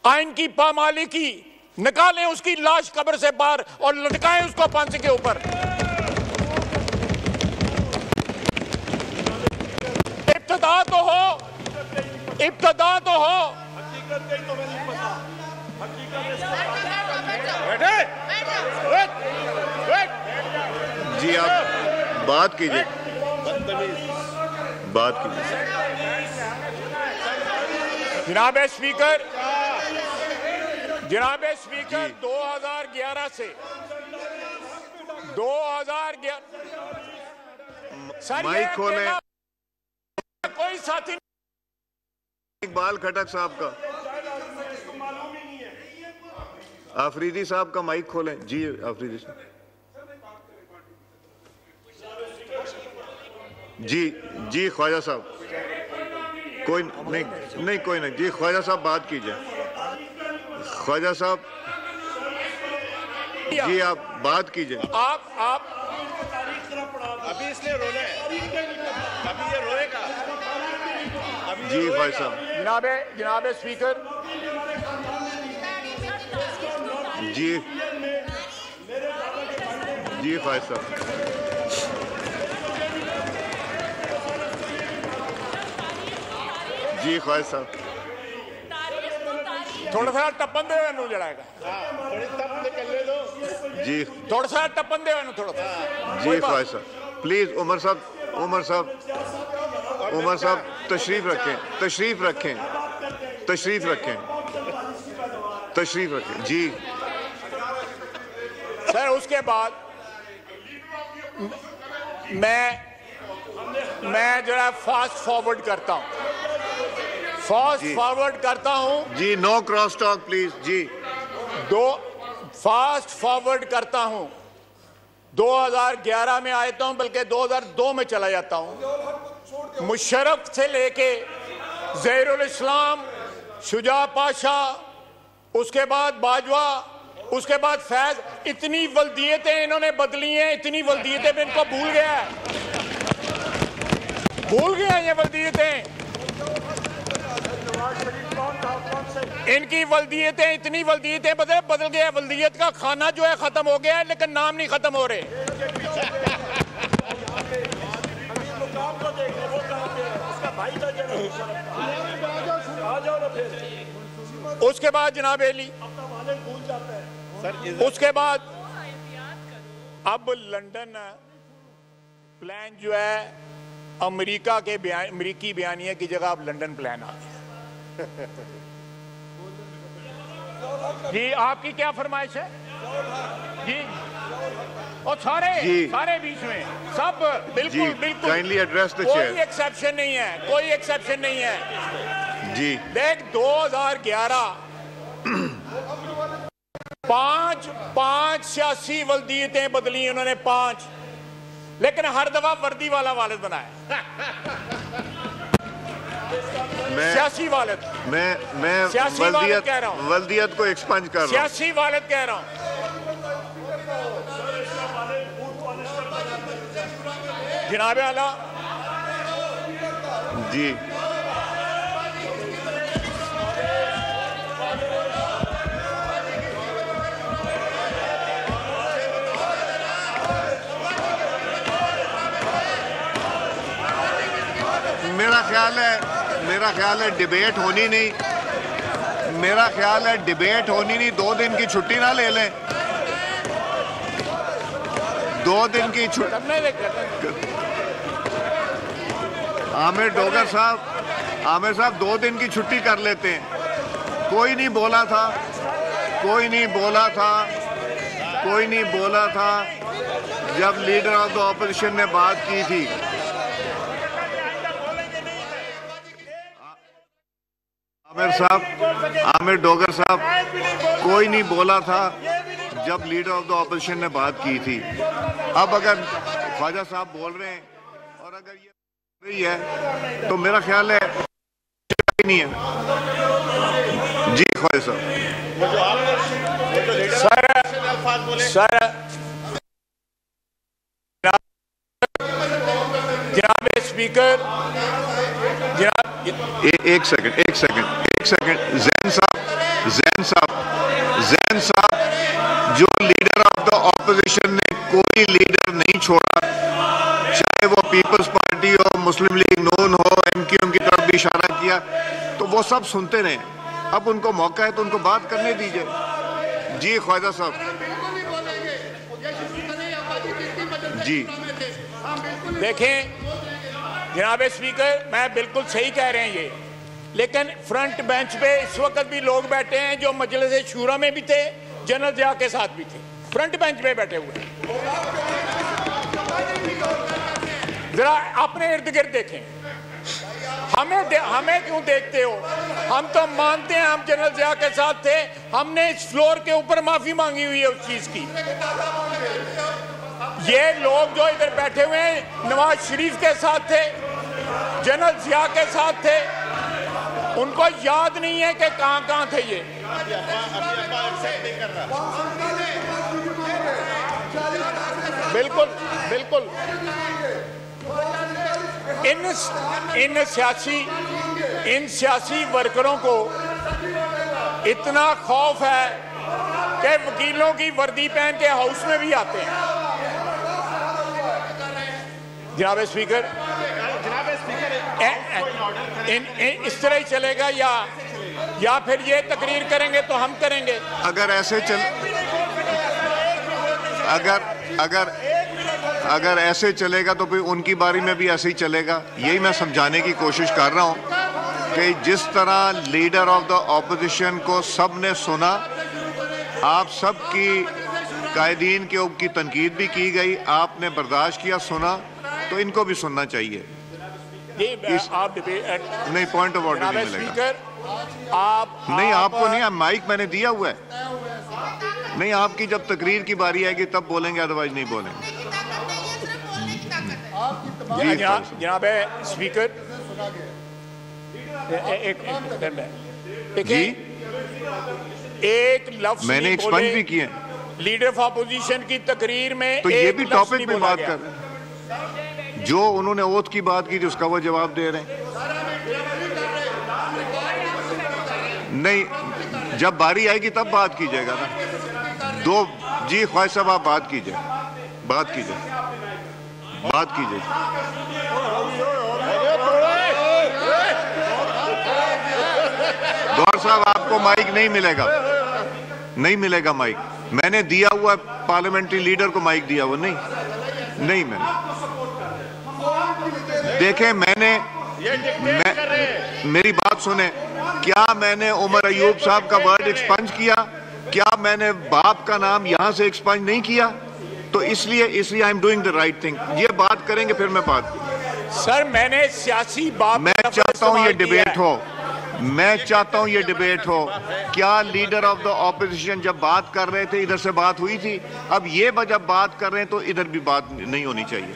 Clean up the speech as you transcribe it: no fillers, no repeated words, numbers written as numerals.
आइन की पामाली की, निकालें उसकी लाश कब्र से बाहर और लटकाएं उसको फांसी के ऊपर। इब्तिदा तो हो, इब्तिदा तो हो। जी आप बात कीजिए, बात कीजिए। जनाब स्पीकर, जनाब स्पीकर, 2011 से 2011 माइक खोलें। कोई साथी इकबाल खटक साहब का, आफरीदी साहब का माइक खोलें। जी आफरीदी साहब। जी जी ख्वाजा साहब, कोई नहीं कोई नहीं। जी ख्वाजा साहब बात कीजिए। ख्वाजा साहब जी आप बात कीजिए। आप अभी इसलिए रोना है, अभी ये रोएगा। जी भाई साहब। जनाब स्पीकर, जी जी भाई साहब। जी ख्वाजा साहब, थोड़ा सा टप्पन दे मैनू जड़ाएगा। जी थोड़ा सा टप्पन दे मैनू थोड़ा सा। जी ख्वाजा साहब प्लीज। उमर साहब, उमर साहब, उमर साहब तशरीफ रखें, तशरीफ रखें, तशरीफ रखें, तशरीफ रखें। जी सर, उसके बाद मैं जरा फास्ट फॉरवर्ड करता हूं, फास्ट फॉरवर्ड करता हूं। जी नो क्रॉस टॉक प्लीज। जी फास्ट फॉरवर्ड करता हूं। 2011 में आता हूं, बल्कि 2002 में चला जाता हूं। मुशर्रफ से लेके ज़हीरुल इस्लाम, शुजा पाशा, उसके बाद बाजवा, उसके बाद फैज, इतनी वल्दियतें इन्होंने बदली हैं, इतनी वल्दियतें मैं इनको भूल गया ये वल्दियतें। इनकी वल्दियतें, इतनी वल्दियतें बदल गया। वल्दियत का खाना जो है खत्म हो गया है, लेकिन नाम नहीं खत्म हो रहे। उसके बाद जनाब अली, उसके बाद अब लंदन प्लान जो है, अमेरिका के अमेरिकी बयानिया की जगह अब लंदन प्लान आ गया। जी आपकी क्या फरमाइश है? जी और सारे बीच में सब बिल्कुल बिल्कुल काइंडली एड्रेस द कोई चेयर। एक्सेप्शन नहीं है, कोई एक्सेप्शन नहीं है। जी देख 2011 पांच सियासी वल्दियतें बदली उन्होंने, 5, लेकिन हर दफा वर्दी वाला वालिद बनाया। सियासी वालिद, मैं सियासी वालिद कह रहा हूं, वल्दियत को एक्सपंज कर रहा हूं। सियासी वालिद कह रहा हूं। जनाब आला जी मेरा ख्याल है डिबेट होनी नहीं, मेरा ख्याल है डिबेट होनी नहीं। 2 दिन की छुट्टी ना ले लें, 2 दिन की छुट्टी। आमिर डोगर साहब 2 दिन की छुट्टी कर लेते हैं। कोई नहीं बोला था, कोई नहीं बोला था, कोई नहीं बोला था जब लीडर ऑफ द ऑपोजिशन ने बात की थी। आमिर डोगर साहब, कोई नहीं बोला था जब लीडर ऑफ द ऑपोजिशन ने बात की थी। अब अगर ख्वाजा साहब बोल रहे हैं और अगर ये रही है तो मेरा ख्याल है नहीं है। जी ख्वाजा साहब। जनाब स्पीकर, जनाब एक सेकंड जैन साहब जो लीडर ऑफ द ऑपोजिशन ने कोई लीडर नहीं छोड़ा, चाहे वो पीपल्स पार्टी हो, मुस्लिम लीग नून हो, MQM की तरफ भी इशारा किया, तो वो सब सुनते रहे। अब उनको मौका है तो उनको बात करने दीजिए। जी ख्वाजा साहब। जी देखें जनाब स्पीकर, मैं बिल्कुल सही कह रहे हैं ये, लेकिन फ्रंट बेंच पे इस वक्त भी लोग बैठे हैं जो मजलिस शूरा में भी थे, जनरल ज़िया के साथ भी थे, फ्रंट बेंच पे बैठे हुए। जरा अपने इर्द गिर्द देखें, हमें क्यों देखते हो? हम तो मानते हैं हम जनरल ज़िया के साथ थे, हमने इस फ्लोर के ऊपर माफी मांगी हुई है उस चीज की। ये लोग जो इधर बैठे हुए हैं नवाज शरीफ के साथ थे, जनरल ज़िया के साथ थे, उनको याद नहीं है कि कहां थे ये। बिल्कुल बिल्कुल। इन सियासी वर्करों को इतना खौफ है कि वकीलों की वर्दी पहन के हाउस में भी आते हैं। जनाब स्पीकर, इस तरह ही चलेगा या फिर ये तकरीर करेंगे तो हम करेंगे? अगर ऐसे चलेगा तो फिर उनकी बारी में भी ऐसे ही चलेगा। यही मैं समझाने की कोशिश कर रहा हूं कि जिस तरह लीडर ऑफ द ऑपोजिशन को सब ने सुना, आप सब की कायदीन के ऊपर की तनकीद भी की गई, आपने बर्दाश्त किया, सुना, तो इनको भी सुनना चाहिए। आप नहीं, पॉइंट ऑफ ऑर्डर नहीं मिलेगा। नहीं, आपको नहीं, माइक मैंने दिया हुआ है। नहीं, आपकी जब तकरीर की बारी आएगी तब बोलेंगे, अदरवाइज नहीं बोलेंगे। जनाब स्पीकर, एक लफ्ज मैंने एक्सपंज भी किए लीडर ऑफ अपोजिशन की तकरीर में, तो ये भी टॉपिक पे बात कर रहे हैं। जो उन्होंने ओथ की बात की थी उसका वो जवाब दे रहे हैं। नहीं, जब बारी आएगी तब बात कीजिएगा ना। जी ख्वाहिश साहब, आप बात कीजिए। गौर साहब, आपको माइक नहीं मिलेगा माइक। मैंने दिया हुआ पार्लियामेंट्री लीडर को माइक दिया हुआ नहीं मैंने। देखें, मेरी बात सुने, क्या मैंने उमर अयूब साहब का वर्ड एक्सपंज किया? क्या मैंने बाप का नाम यहां से एक्सपंज नहीं किया? तो इसलिए I am doing the right thing. ये बात करेंगे फिर मैं बात। सर, मैंने सियासी बात, मैं चाहता हूं ये डिबेट हो। क्या लीडर ऑफ द ऑपोजिशन जब बात कर रहे थे इधर से बात हुई थी? अब ये जब बात कर रहे हैं तो इधर भी बात नहीं होनी चाहिए।